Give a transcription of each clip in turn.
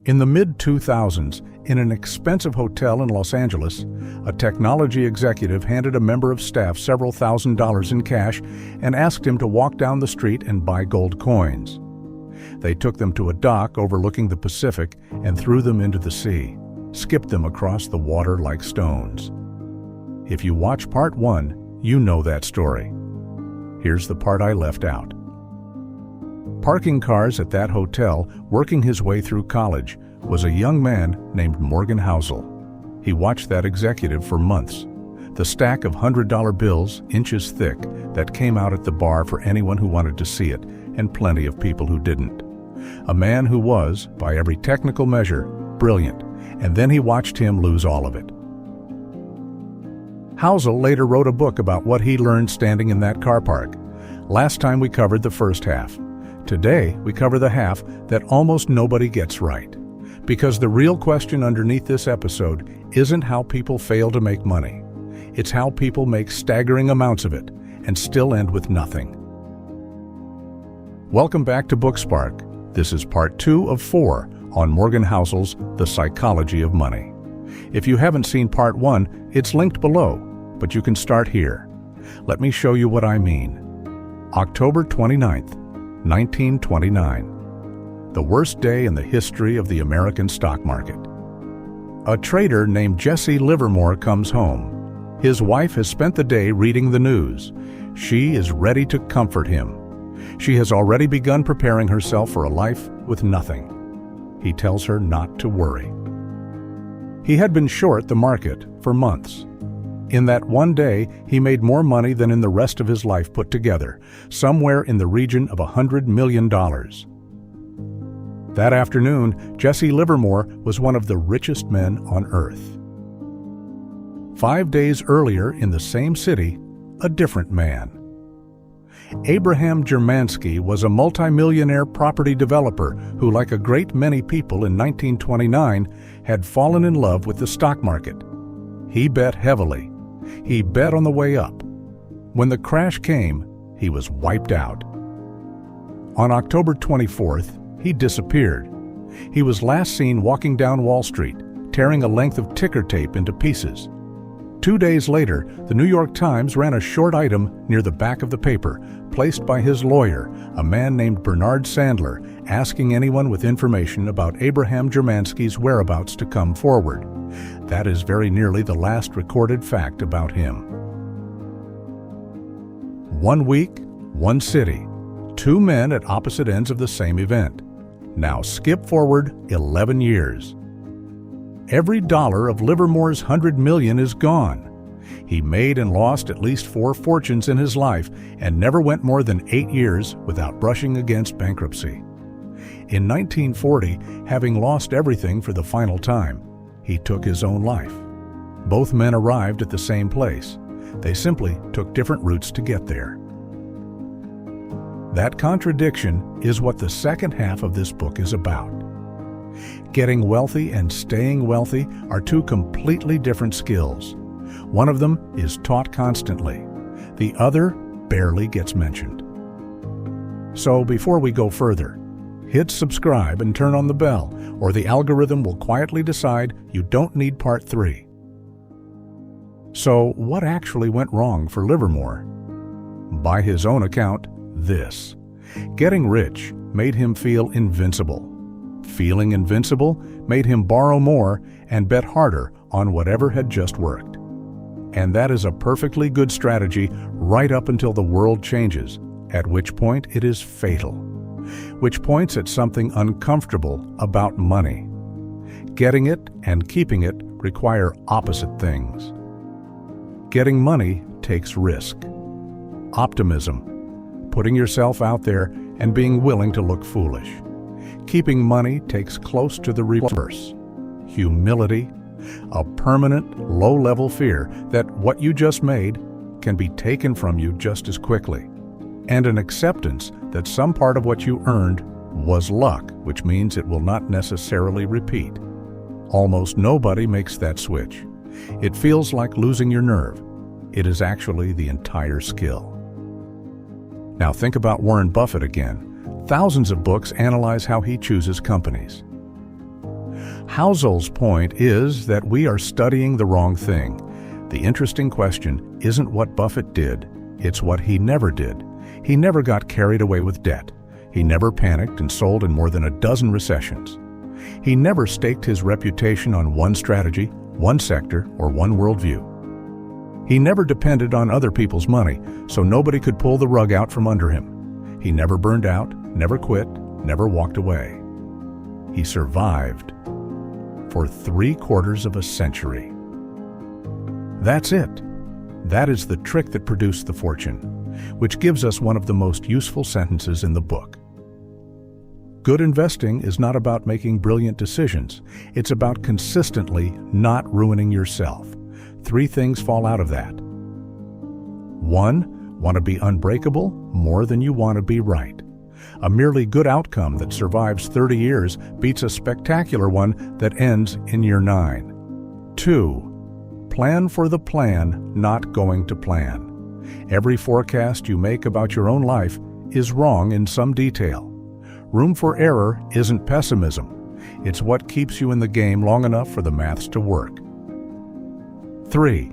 In the mid-2000s, in an expensive hotel in Los Angeles, a technology executive handed a member of staff several $1,000s in cash and asked him to walk down the street and buy gold coins. They took them to a dock overlooking the Pacific and threw them into the sea, skipped them across the water like stones. If you watch part 1, you know that story. Here's the part I left out. Parking cars at that hotel, working his way through college, was a young man named Morgan Housel. He watched that executive for months. The stack of $100 bills, inches thick, that came out at the bar for anyone who wanted to see it, and plenty of people who didn't. A man who was, by every technical measure, brilliant, and then he watched him lose all of it. Housel later wrote a book about what he learned standing in that car park. Last time we covered the first half. Today, we cover the half that almost nobody gets right. Because the real question underneath this episode isn't how people fail to make money. It's how people make staggering amounts of it and still end with nothing. Welcome back to Bookspark. This is part 2 of 4 on Morgan Housel's The Psychology of Money. If you haven't seen part 1, it's linked below, but you can start here. Let me show you what I mean. October 29th, 1929. The worst day in the history of the American stock market. A trader named Jesse Livermore comes home. His wife has spent the day reading the news. She is ready to comfort him. She has already begun preparing herself for a life with nothing. He tells her not to worry. He had been short the market for months. In that one day, he made more money than in the rest of his life put together, somewhere in the region of $100 million. That afternoon, Jesse Livermore was one of the richest men on earth. 5 days earlier, in the same city, a different man. Abraham Germansky was a multimillionaire property developer who, like a great many people in 1929, had fallen in love with the stock market. He bet heavily. He bet on the way up. When the crash came, he was wiped out. On October 24th, he disappeared. He was last seen walking down Wall Street, tearing a length of ticker tape into pieces. 2 days later, the New York Times ran a short item near the back of the paper, placed by his lawyer, a man named Bernard Sandler, asking anyone with information about Abraham Germansky's whereabouts to come forward. That is very nearly the last recorded fact about him. 1 week, 1 city, 2 men at opposite ends of the same event. Now skip forward 11 years. Every dollar of Livermore's $100 million is gone. He made and lost at least 4 fortunes in his life and never went more than 8 years without brushing against bankruptcy. In 1940, having lost everything for the final time, he took his own life. Both men arrived at the same place. They simply took different routes to get there. That contradiction is what the second half of this book is about. Getting wealthy and staying wealthy are 2 completely different skills. One of them is taught constantly. The other barely gets mentioned. So before we go further, hit subscribe and turn on the bell, or the algorithm will quietly decide you don't need part 3. So what actually went wrong for Livermore? By his own account, this. Getting rich made him feel invincible. Feeling invincible made him borrow more and bet harder on whatever had just worked. And that is a perfectly good strategy right up until the world changes, at which point it is fatal. Which points at something uncomfortable about money. Getting it and keeping it require opposite things. Getting money takes risk. Optimism, putting yourself out there and being willing to look foolish. Keeping money takes close to the reverse. Humility, a permanent, low-level fear that what you just made can be taken from you just as quickly. And an acceptance that some part of what you earned was luck, which means it will not necessarily repeat. Almost nobody makes that switch. It feels like losing your nerve. It is actually the entire skill. Now think about Warren Buffett again. Thousands of books analyze how he chooses companies. Housel's point is that we are studying the wrong thing. The interesting question isn't what Buffett did, it's what he never did. He never got carried away with debt. He never panicked and sold in more than a dozen recessions. He never staked his reputation on one strategy, one sector, or one worldview. He never depended on other people's money, so nobody could pull the rug out from under him. He never burned out, never quit, never walked away. He survived for 3/4 of a century. That's it. That is the trick that produced the fortune, which gives us one of the most useful sentences in the book. Good investing is not about making brilliant decisions. It's about consistently not ruining yourself. 3 things fall out of that. 1, want to be unbreakable more than you want to be right. A merely good outcome that survives 30 years beats a spectacular one that ends in year 9. 2, plan for the plan, not going to plan. Every forecast you make about your own life is wrong in some detail. Room for error isn't pessimism. It's what keeps you in the game long enough for the maths to work. 3,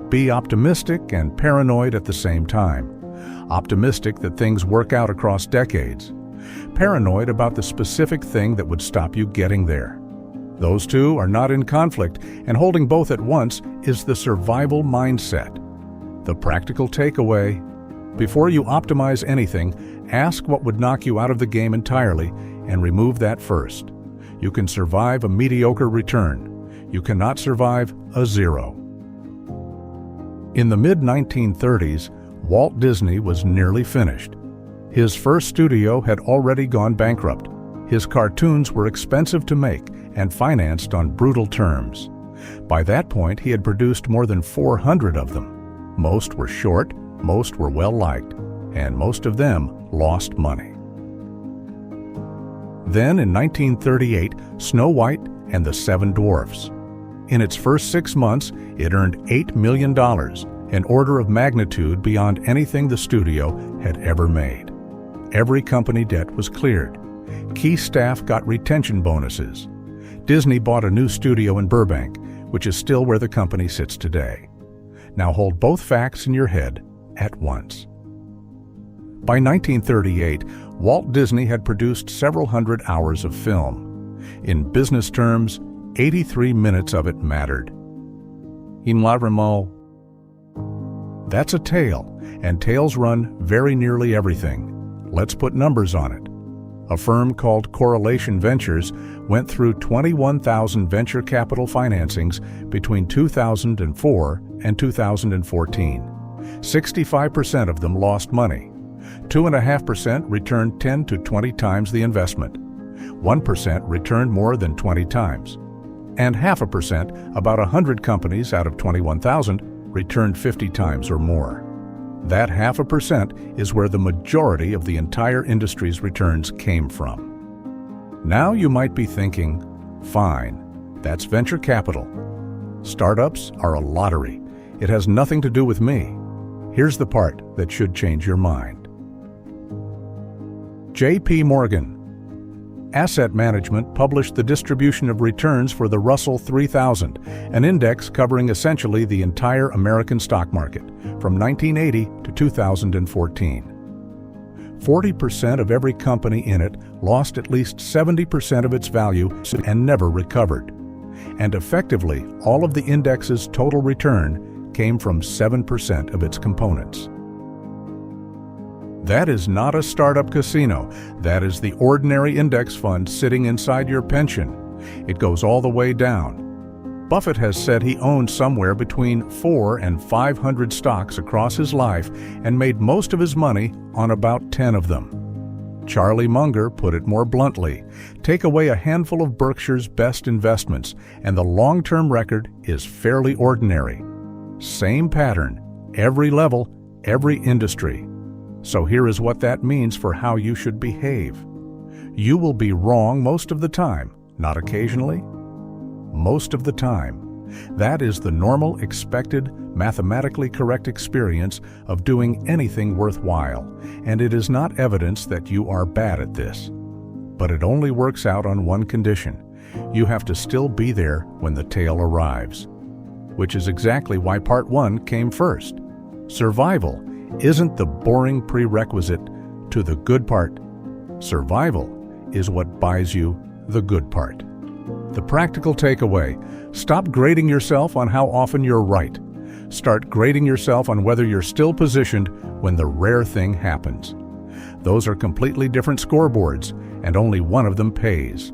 be optimistic and paranoid at the same time. Optimistic that things work out across decades. Paranoid about the specific thing that would stop you getting there. Those two are not in conflict, and holding both at once is the survival mindset. The practical takeaway: before you optimize anything, ask what would knock you out of the game entirely and remove that first. You can survive a mediocre return. You cannot survive a zero. In the mid-1930s, Walt Disney was nearly finished. His first studio had already gone bankrupt. His cartoons were expensive to make and financed on brutal terms. By that point, he had produced more than 400 of them. Most were short, most were well-liked, and most of them lost money. Then, in 1938, Snow White and the Seven Dwarfs. In its first 6 months, it earned $8 million, an order of magnitude beyond anything the studio had ever made. Every company debt was cleared. Key staff got retention bonuses. Disney bought a new studio in Burbank, which is still where the company sits today. Now hold both facts in your head at once. By 1938, Walt Disney had produced several hundred hours of film. In business terms, 83 minutes of it mattered. In Livermore. That's a tale, and tales run very nearly everything. Let's put numbers on it. A firm called Correlation Ventures went through 21,000 venture capital financings between 2004 and 2014. 65% of them lost money. 2.5% returned 10 to 20 times the investment. 1% returned more than 20 times. And 0.5%, about 100 companies out of 21,000, returned 50 times or more. That 0.5% is where the majority of the entire industry's returns came from. Now you might be thinking, fine, that's venture capital. Startups are a lottery. It has nothing to do with me. Here's the part that should change your mind. J.P. Morgan. Asset Management published the distribution of returns for the Russell 3000, an index covering essentially the entire American stock market, from 1980 to 2014. 40% of every company in it lost at least 70% of its value and never recovered. And effectively, all of the index's total return came from 7% of its components. That is not a startup casino. That is the ordinary index fund sitting inside your pension. It goes all the way down. Buffett has said he owned somewhere between 400 and 500 stocks across his life and made most of his money on about 10 of them. Charlie Munger put it more bluntly: take away a handful of Berkshire's best investments, and the long-term record is fairly ordinary. Same pattern, every level, every industry. So here is what that means for how you should behave. You will be wrong most of the time, not occasionally. Most of the time. That is the normal, expected, mathematically correct experience of doing anything worthwhile, and it is not evidence that you are bad at this. But it only works out on one condition. You have to still be there when the tail arrives. Which is exactly why part 1 came first. Survival isn't the boring prerequisite to the good part. Survival is what buys you the good part. The practical takeaway: stop grading yourself on how often you're right. Start grading yourself on whether you're still positioned when the rare thing happens. Those are completely different scoreboards, and only one of them pays.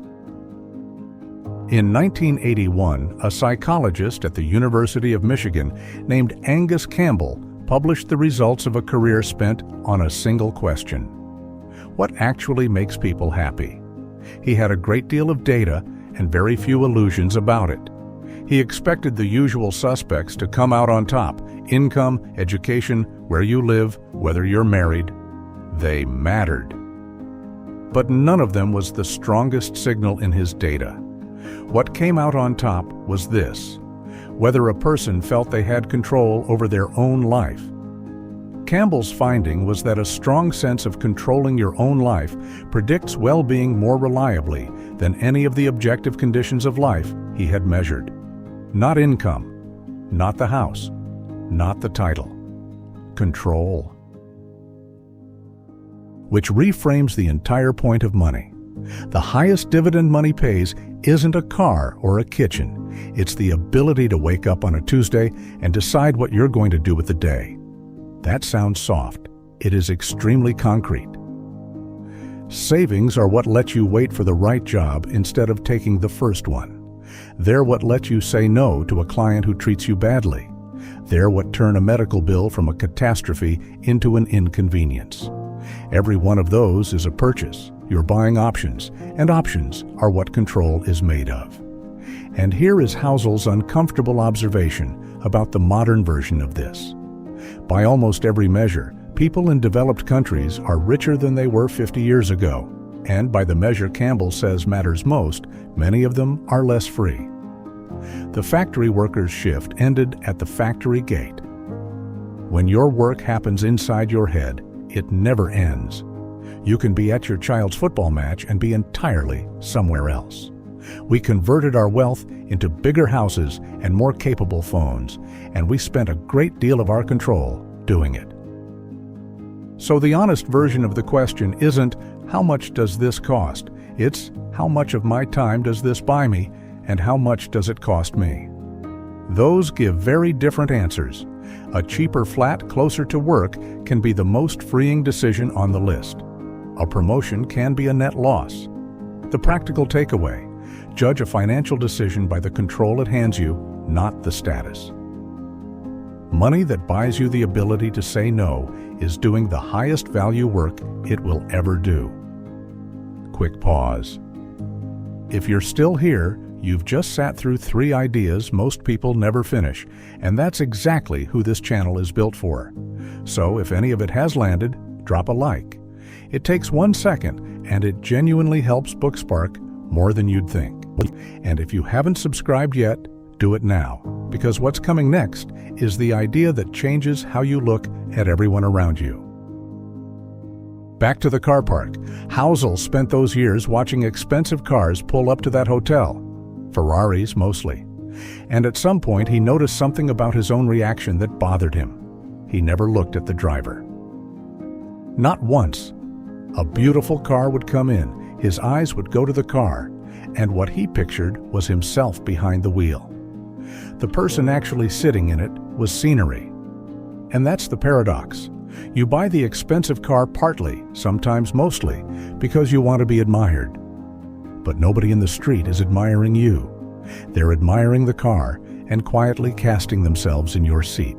In 1981, a psychologist at the University of Michigan named Angus Campbell published the results of a career spent on a single question: what actually makes people happy? He had a great deal of data and very few illusions about it. He expected the usual suspects to come out on top: income, education, where you live, whether you're married. They mattered. But none of them was the strongest signal in his data. What came out on top was this: whether a person felt they had control over their own life. Campbell's finding was that a strong sense of controlling your own life predicts well-being more reliably than any of the objective conditions of life he had measured. Not income, not the house, not the title. Control. Which reframes the entire point of money. The highest dividend money pays isn't a car or a kitchen. It's the ability to wake up on a Tuesday and decide what you're going to do with the day. That sounds soft. It is extremely concrete. Savings are what let you wait for the right job instead of taking the first one. They're what let you say no to a client who treats you badly. They're what turn a medical bill from a catastrophe into an inconvenience. Every one of those is a purchase. You're buying options, and options are what control is made of. And here is Housel's uncomfortable observation about the modern version of this. By almost every measure, people in developed countries are richer than they were 50 years ago. And by the measure Campbell says matters most, many of them are less free. The factory worker's shift ended at the factory gate. When your work happens inside your head, it never ends. You can be at your child's football match and be entirely somewhere else. We converted our wealth into bigger houses and more capable phones, and we spent a great deal of our control doing it. So the honest version of the question isn't, how much does this cost? It's, how much of my time does this buy me, and how much does it cost me? Those give very different answers. A cheaper flat closer to work can be the most freeing decision on the list. A promotion can be a net loss. The practical takeaway: judge a financial decision by the control it hands you, not the status. Money that buys you the ability to say no is doing the highest value work it will ever do. Quick pause. If you're still here, you've just sat through 3 ideas most people never finish, and that's exactly who this channel is built for. So if any of it has landed, drop a like. It takes 1 second, and it genuinely helps BookSpark more than you'd think. And if you haven't subscribed yet, do it now, because what's coming next is the idea that changes how you look at everyone around you. Back to the car park. Housel spent those years watching expensive cars pull up to that hotel. Ferraris mostly. And at some point he noticed something about his own reaction that bothered him. He never looked at the driver. Not once. A beautiful car would come in, his eyes would go to the car, and what he pictured was himself behind the wheel. The person actually sitting in it was scenery. And that's the paradox. You buy the expensive car partly, sometimes mostly, because you want to be admired. But nobody in the street is admiring you. They're admiring the car and quietly casting themselves in your seat.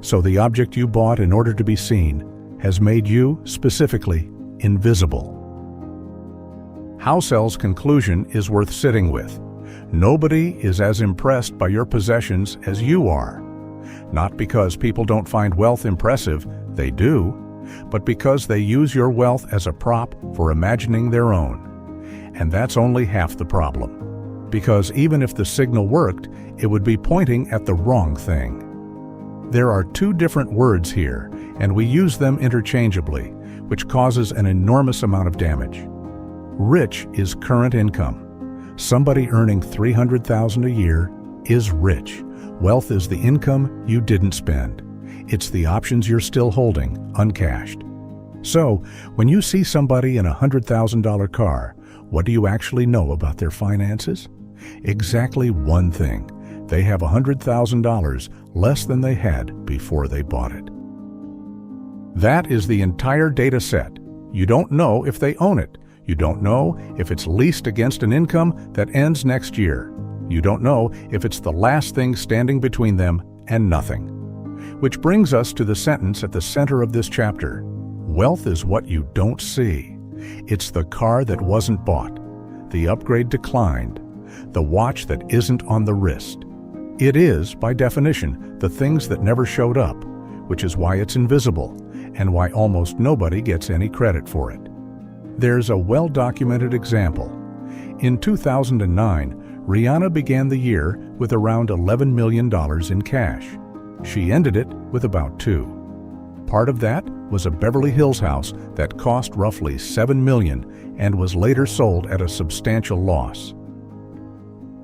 So the object you bought in order to be seen has made you, specifically, invisible. Housel's conclusion is worth sitting with. Nobody is as impressed by your possessions as you are. Not because people don't find wealth impressive, they do, but because they use your wealth as a prop for imagining their own. And that's only half the problem. Because even if the signal worked, it would be pointing at the wrong thing. There are 2 different words here, and we use them interchangeably, which causes an enormous amount of damage. Rich is current income. Somebody earning $300,000 a year is rich. Wealth is the income you didn't spend. It's the options you're still holding, uncashed. So, when you see somebody in a $100,000 car, what do you actually know about their finances? Exactly one thing. They have $100,000 less than they had before they bought it. That is the entire data set. You don't know if they own it. You don't know if it's leased against an income that ends next year. You don't know if it's the last thing standing between them and nothing. Which brings us to the sentence at the center of this chapter. Wealth is what you don't see. It's the car that wasn't bought, the upgrade declined, the watch that isn't on the wrist. It is, by definition, the things that never showed up, which is why it's invisible and why almost nobody gets any credit for it. There's a well-documented example. In 2009, Rihanna began the year with around $11 million in cash. She ended it with about $2 million. Part of that was a Beverly Hills house that cost roughly $7 million and was later sold at a substantial loss.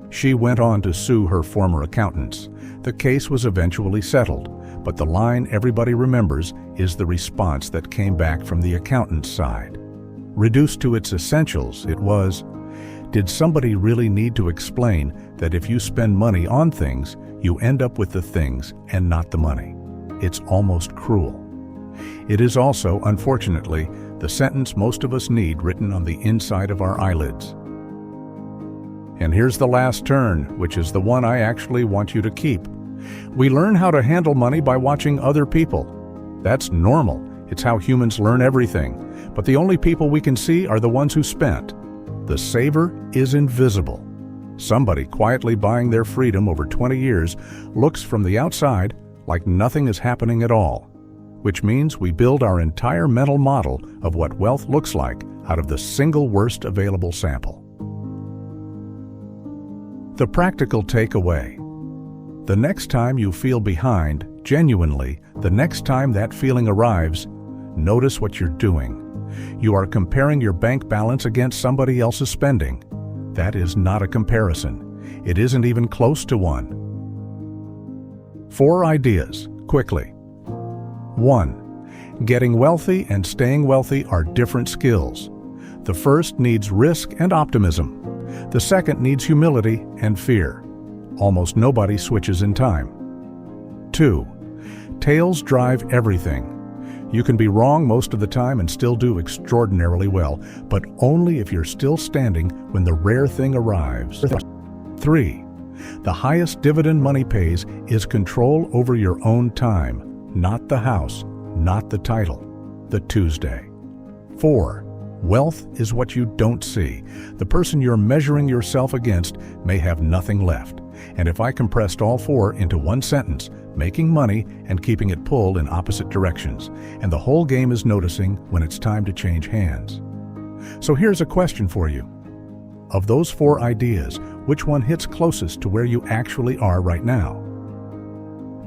She went on to sue her former accountants. The case was eventually settled, but the line everybody remembers is the response that came back from the accountant's side. Reduced to its essentials, it was, did somebody really need to explain that if you spend money on things, you end up with the things and not the money? It's almost cruel. It is also, unfortunately, the sentence most of us need written on the inside of our eyelids. And here's the last turn, which is the one I actually want you to keep. We learn how to handle money by watching other people. That's normal. It's how humans learn everything. But the only people we can see are the ones who spent. The saver is invisible. Somebody quietly buying their freedom over 20 years looks from the outside like nothing is happening at all, which means we build our entire mental model of what wealth looks like out of the single worst available sample. The practical takeaway. The next time you feel behind, genuinely, the next time that feeling arrives, notice what you're doing. You are comparing your bank balance against somebody else's spending. That is not a comparison. It isn't even close to one. 4 ideas, quickly. 1. Getting wealthy and staying wealthy are different skills. The first needs risk and optimism. The second needs humility and fear. Almost nobody switches in time. 2. Tails drive everything. You can be wrong most of the time and still do extraordinarily well, but only if you're still standing when the rare thing arrives. 3. The highest dividend money pays is control over your own time, not the house, not the title, the Tuesday. 4. Wealth is what you don't see. The person you're measuring yourself against may have nothing left. And if I compressed all 4 into one sentence, making money and keeping it pulled in opposite directions, and the whole game is noticing when it's time to change hands. So here's a question for you. Of those 4 ideas, which one hits closest to where you actually are right now?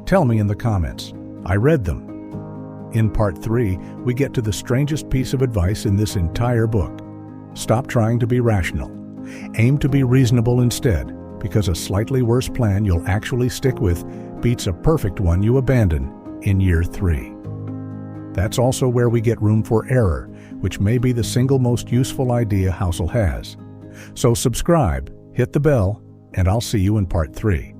Tell me in the comments. I read them. In part 3, we get to the strangest piece of advice in this entire book. Stop trying to be rational. Aim to be reasonable instead, because a slightly worse plan you'll actually stick with beats a perfect one you abandon in year 3. That's also where we get room for error, which may be the single most useful idea Housel has. So subscribe, hit the bell, and I'll see you in part 3.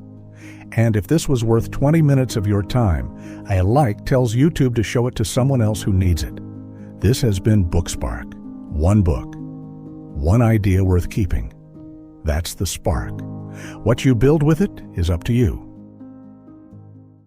And if this was worth 20 minutes of your time, a like tells YouTube to show it to someone else who needs it. This has been Bookspark. One book, one idea worth keeping. That's the spark. What you build with it is up to you.